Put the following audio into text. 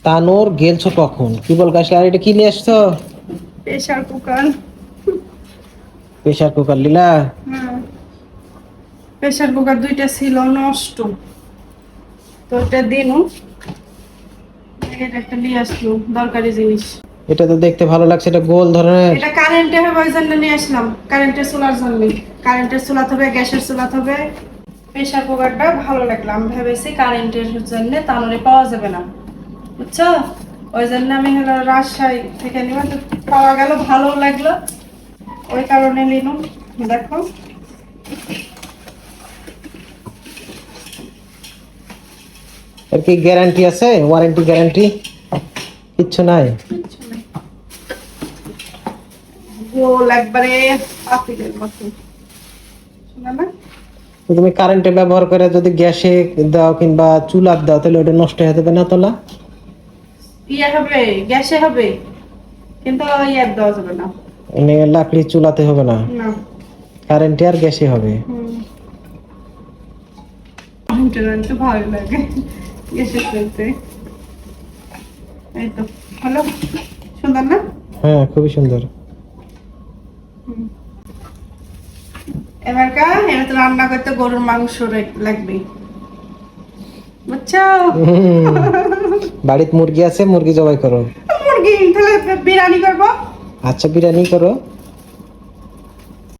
তানোর গেলছো কখন? কি বল গাছ, আর এটা কি নিয়ে আসছো? Pressure cooker. Pressure cooker Leela? হ্যাঁ, প্রেসার কুকার দুইটা ছিল নষ্ট, তো ওটা দিনু এটা একটা নিয়ে আসলো দরকারি জিনিস। এটা তো দেখতে ভালো লাগছে, এটা গোল ধরনের। এটা কারেন্টে হবে ওই জন্য নিয়ে আসলাম, কারেন্টের চুলার জন্য। কারেন্টের চুলা হবে, গ্যাসের চুলা হবে। প্রেসার কুকারটা ভালো লাগলো, আমি ভেবেছি কারেন্টের জন্য তাহলে পাওয়া যাবে না, বুঝছো? ওই জন্য আমি হলো রাজশাহী থেকে নিব, তো পাওয়া গেল, ভালো লাগলো, ওই কারণে নিলাম। দেখো এর কি গ্যারান্টি আছে? ওয়ারেন্টি গ্যারান্টি কিচ্ছু নাই? কিচ্ছু নেই, গোল একবারে পাতিলের মতো, শোনা না? তো তুমি কারেন্টে ব্যবহার করে যদি গ্যাসে দাও কিংবা চুলার দাও তাহলে ওটা নষ্ট হয়ে যাবে না তোলা? ইয়ে হবে, গ্যাসে হবে, কিন্তু ইয়ে দেওয়া যাবে না। মানে লাকড়ি চুলাতে হবে না, না। কারেন্টে আর গ্যাসে হবে। তো ভালো লাগে গ্যাসের চলতে। এই তো হলো, সুন্দর না? হ্যাঁ, খুবই সুন্দর। এবার এবার তো রান্না করতে গরুর মাংস লাগবে, বুঝছো? বাড়িতে মুরগি আছে, মুরগি জবাই করো। মুরগি তাহলে বিরিয়ানি করবো। আচ্ছা, বিরিয়ানি করো।